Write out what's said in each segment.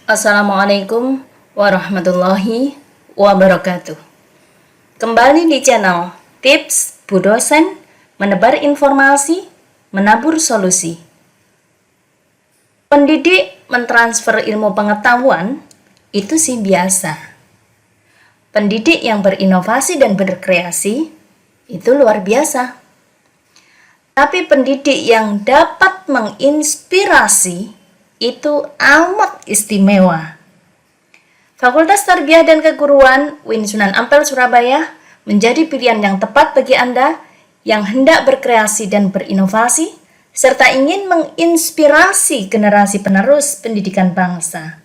Assalamualaikum warahmatullahi wabarakatuh. Kembali di channel Tips Bu Dosen, menebar informasi, menabur solusi. Pendidik mentransfer ilmu pengetahuan itu sih biasa. Pendidik yang berinovasi dan berkreasi itu luar biasa. Tapi pendidik yang dapat menginspirasi itu amat istimewa. Fakultas Tarbiyah dan Keguruan UIN Sunan Ampel Surabaya menjadi pilihan yang tepat bagi Anda yang hendak berkreasi dan berinovasi, serta ingin menginspirasi generasi penerus pendidikan bangsa.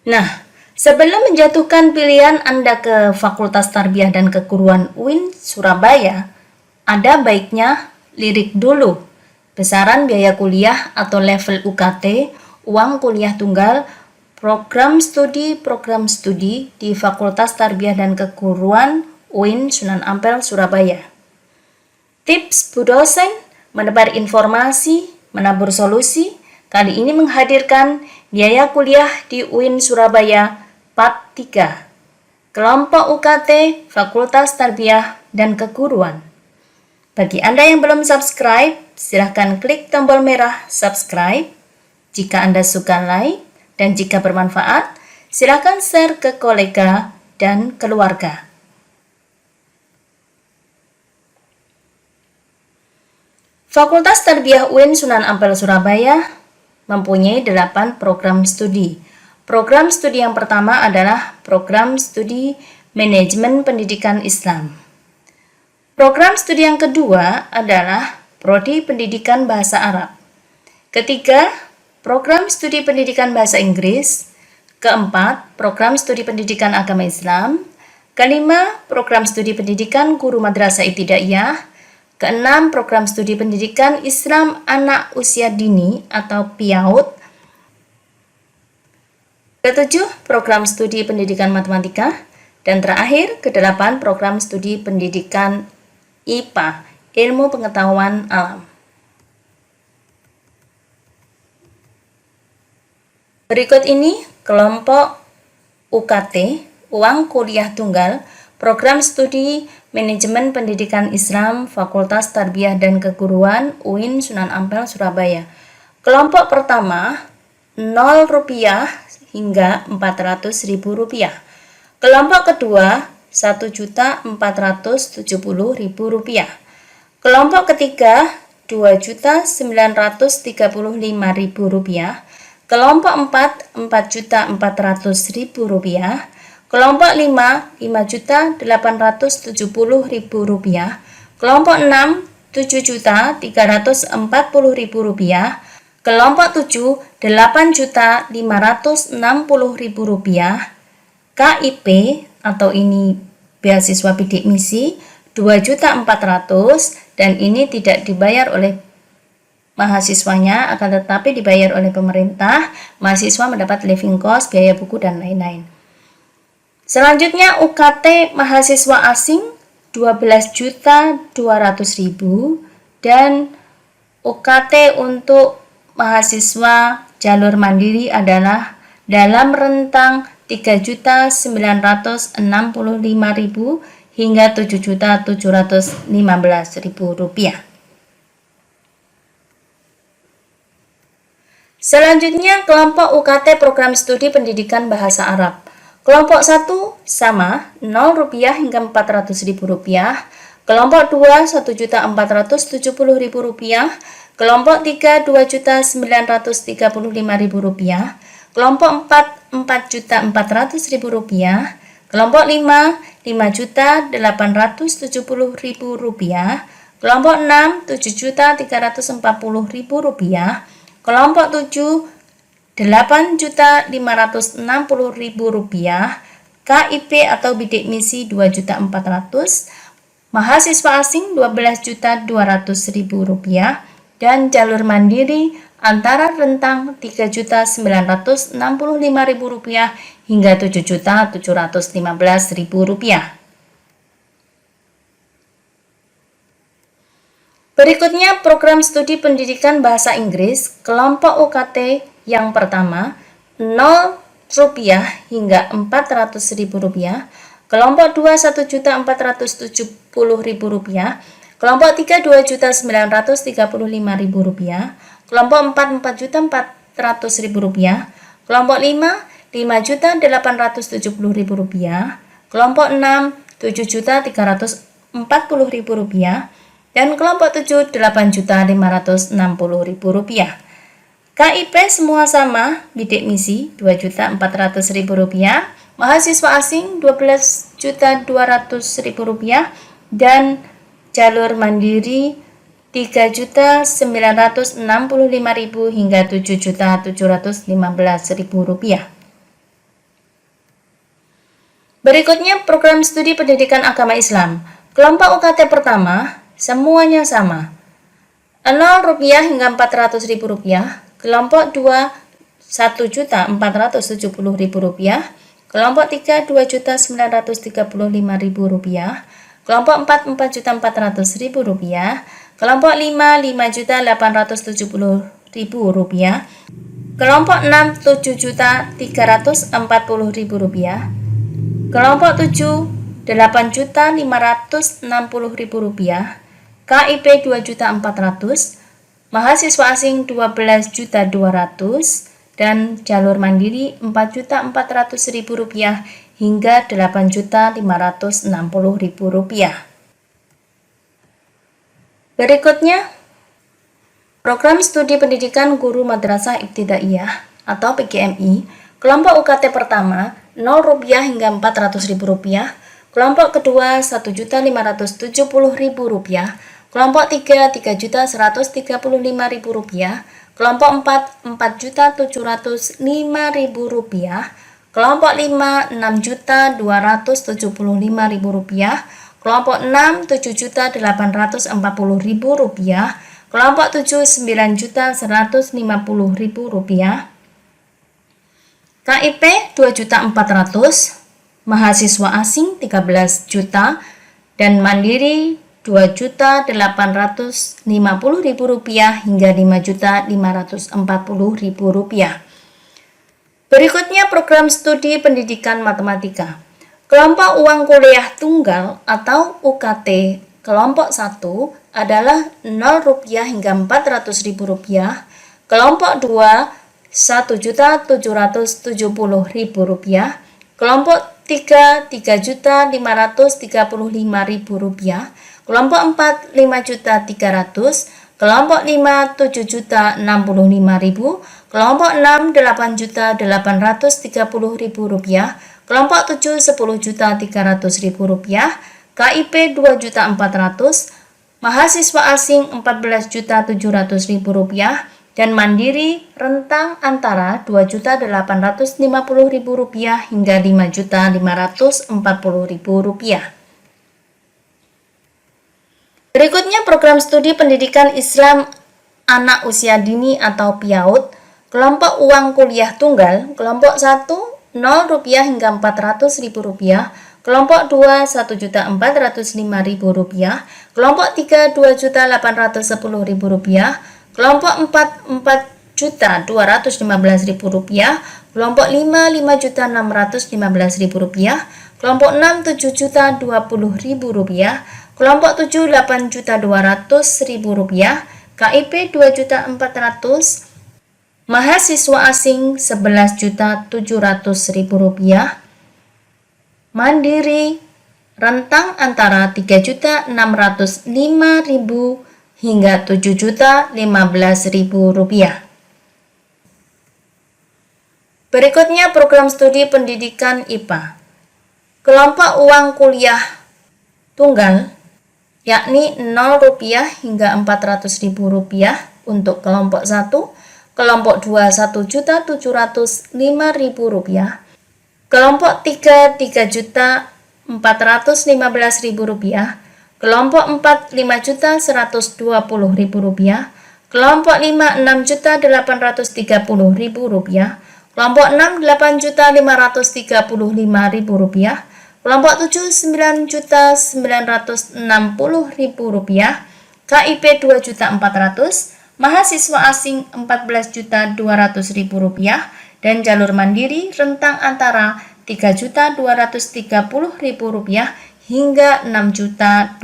Nah, sebelum menjatuhkan pilihan Anda ke Fakultas Tarbiyah dan Keguruan UIN Surabaya, ada baiknya lirik dulu besaran biaya kuliah atau level UKT, uang kuliah tunggal, program studi di Fakultas Tarbiyah dan Keguruan UIN Sunan Ampel Surabaya. Tips Bu Dosen, menebar informasi, menabur solusi, kali ini menghadirkan biaya kuliah di UIN Surabaya Part 3, kelompok UKT Fakultas Tarbiyah dan Keguruan. Bagi Anda yang belum subscribe, silahkan klik tombol merah subscribe. Jika Anda suka like dan jika bermanfaat, silahkan share ke kolega dan keluarga. Fakultas Tarbiyah UIN Sunan Ampel Surabaya mempunyai 8 program studi. Program studi yang pertama adalah program studi Manajemen Pendidikan Islam. Program studi yang kedua adalah Prodi Pendidikan Bahasa Arab. Ketiga, program studi Pendidikan Bahasa Inggris. Keempat, program studi Pendidikan Agama Islam. Kelima, program studi Pendidikan Guru Madrasah Ibtidaiyah. Keenam, program studi Pendidikan Islam Anak Usia Dini atau PIAUD. Ketujuh, program studi Pendidikan Matematika. Dan terakhir, kedelapan, program studi Pendidikan IPA, Ilmu Pengetahuan Alam. Berikut ini kelompok UKT, uang kuliah tunggal, program studi Manajemen Pendidikan Islam Fakultas Tarbiyah dan Keguruan UIN Sunan Ampel Surabaya. Kelompok pertama, Rp0 hingga Rp400.000. Kelompok kedua, Rp1.470.000. Kelompok ketiga, Rp2.935.000. Kelompok 4, Rp4.400.000. Kelompok 5, Rp5.870.000. Kelompok 6, Rp7.340.000. Kelompok 7, Rp8.560.000. KIP atau ini beasiswa bidik misi 2.400.000 dan ini tidak dibayar oleh mahasiswanya akan tetapi dibayar oleh pemerintah. Mahasiswa mendapat living cost, biaya buku dan lain-lain. Selanjutnya UKT mahasiswa asing 12.200.000 dan UKT untuk mahasiswa jalur mandiri adalah dalam rentang Rp3.965.000 hingga Rp7.715.000. Selanjutnya kelompok UKT program studi pendidikan bahasa Arab. Kelompok 1 sama Rp0 hingga Rp400.000. Kelompok 2 Rp1.470.000. Kelompok 3 Rp2.935.000. Kelompok 4 Rp4.400.000. Kelompok 5 Rp5.870.000. Kelompok 6 Rp7.340.000. Kelompok 7 Rp8.560.000. KIP atau bidik misi Rp2.400.000. Mahasiswa asing Rp12.200.000. dan jalur mandiri antara rentang Rp3.965.000 hingga Rp7.715.000. Berikutnya program studi pendidikan bahasa Inggris kelompok UKT yang pertama Rp0 hingga Rp400.000, kelompok 2 Rp1.470.000, kelompok 3 Rp2.935.000, kelompok 4 Rp4.400.000, kelompok 5 Rp5.870.000, kelompok 6 Rp7.340.000, dan kelompok 7 Rp8.560.000. KIP semua sama, bidik misi Rp2.400.000, mahasiswa asing Rp12.200.000, dan jalur mandiri Rp3.965.000 hingga Rp7.715.000. Berikutnya program studi pendidikan agama Islam. Kelompok UKT pertama semuanya sama. Rp0 hingga Rp400.000, kelompok 2 Rp1.470.000, kelompok 3 Rp2.935.000, kelompok 4 Rp4.400.000, kelompok 5 Rp5.870.000, kelompok 6 Rp7.340.000, kelompok 7 Rp8.560.000, KIP Rp2.400.000, mahasiswa asing Rp12.200.000, dan jalur mandiri Rp4.400.000 hingga Rp8.560.000. Berikutnya, program studi pendidikan guru madrasah ibtidaiyah atau PGMI, kelompok UKT pertama Rp0 hingga Rp400.000, kelompok kedua Rp1.570.000, kelompok 3 Rp3.135.000, kelompok 4 Rp4.705.000, kelompok 5 Rp6.275.000, kelompok 6 Rp7.840.000, kelompok 7 Rp9.150.000, KIP Rp2.400.000, mahasiswa asing Rp13 juta, dan mandiri Rp2.850.000 hingga Rp5.540.000. Berikutnya program studi pendidikan matematika. Kelompok uang kuliah tunggal atau UKT kelompok 1 adalah Rp0 hingga Rp400.000, kelompok 2 Rp1.770.000, kelompok 3 Rp3.535.000, kelompok 4 Rp5.300.000, kelompok 5 Rp7.065.000, kelompok 6 Rp8.830.000, kelompok 7 Rp10.300.000, KIP Rp2.400.000, mahasiswa asing Rp14.700.000, dan mandiri rentang antara Rp2.850.000 hingga Rp5.540.000. Berikutnya program studi pendidikan Islam anak usia dini atau PIAUD, kelompok uang kuliah tunggal, kelompok 1 Rp0 hingga Rp400.000, kelompok 2 Rp1.405.000, kelompok 3 Rp2.810.000, kelompok 4 Rp4.215.000, kelompok 5 Rp5.615.000, kelompok 6 Rp7.020.000, kelompok 7 Rp8.200.000, KIP Rp2.400.000, mahasiswa asing Rp11.700.000, mandiri rentang antara Rp3.605.000 hingga Rp7.015.000. Berikutnya program studi pendidikan IPA. Kelompok uang kuliah tunggal yakni Rp0 hingga Rp400.000 untuk kelompok 1, kelompok 2 Rp1.705.000, kelompok 3 Rp3.415.000, kelompok 4 Rp5.120.000, Kelompok 5 6.830.000 rupiah. Kelompok 6 8.535.000 rupiah. Kelompok 7 9.960.000 rupiah. KIP 2.400.000. Mahasiswa asing 14.200.000 rupiah. Dan jalur mandiri rentang antara 3.230.000 rupiah hingga 6.280.000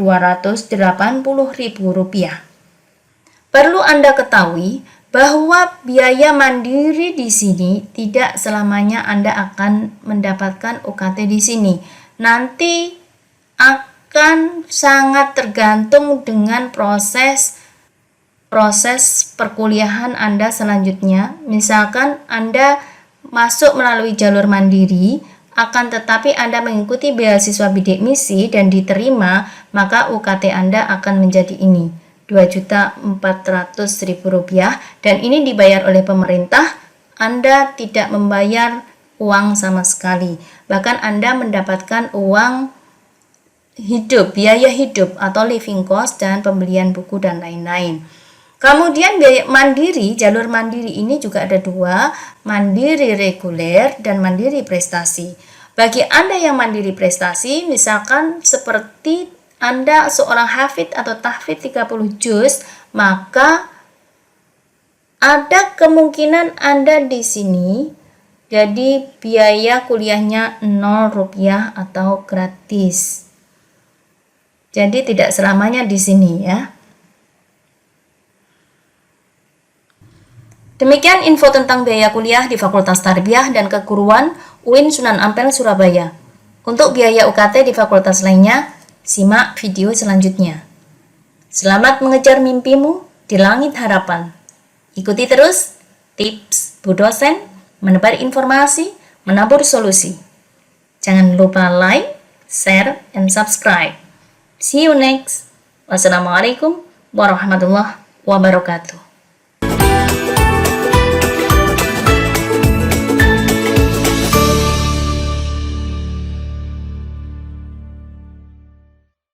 rupiah. Perlu Anda ketahui bahwa biaya mandiri di sini tidak selamanya Anda akan mendapatkan UKT di sini. Nanti akan sangat tergantung dengan proses perkuliahan Anda selanjutnya. Misalkan Anda masuk melalui jalur mandiri, akan tetapi Anda mengikuti beasiswa bidik misi dan diterima, maka UKT Anda akan menjadi ini, Rp2.400.000, dan ini dibayar oleh pemerintah. Anda tidak membayar uang sama sekali, bahkan Anda mendapatkan uang hidup, biaya hidup atau living cost dan pembelian buku dan lain-lain. Kemudian biaya mandiri, jalur mandiri ini juga ada dua, mandiri reguler dan mandiri prestasi. Bagi Anda yang mandiri prestasi, misalkan seperti Anda seorang hafid atau tahfidz 30 juz, maka ada kemungkinan Anda di sini jadi biaya kuliahnya Rp0 atau gratis. Jadi tidak selamanya di sini ya. Demikian info tentang biaya kuliah di Fakultas Tarbiyah dan Keguruan UIN Sunan Ampel, Surabaya. Untuk biaya UKT di fakultas lainnya, simak video selanjutnya. Selamat mengejar mimpimu di langit harapan. Ikuti terus tips Bu Dosen, menebar informasi, menabur solusi. Jangan lupa like, share, and subscribe. See you next. Wassalamualaikum warahmatullahi wabarakatuh.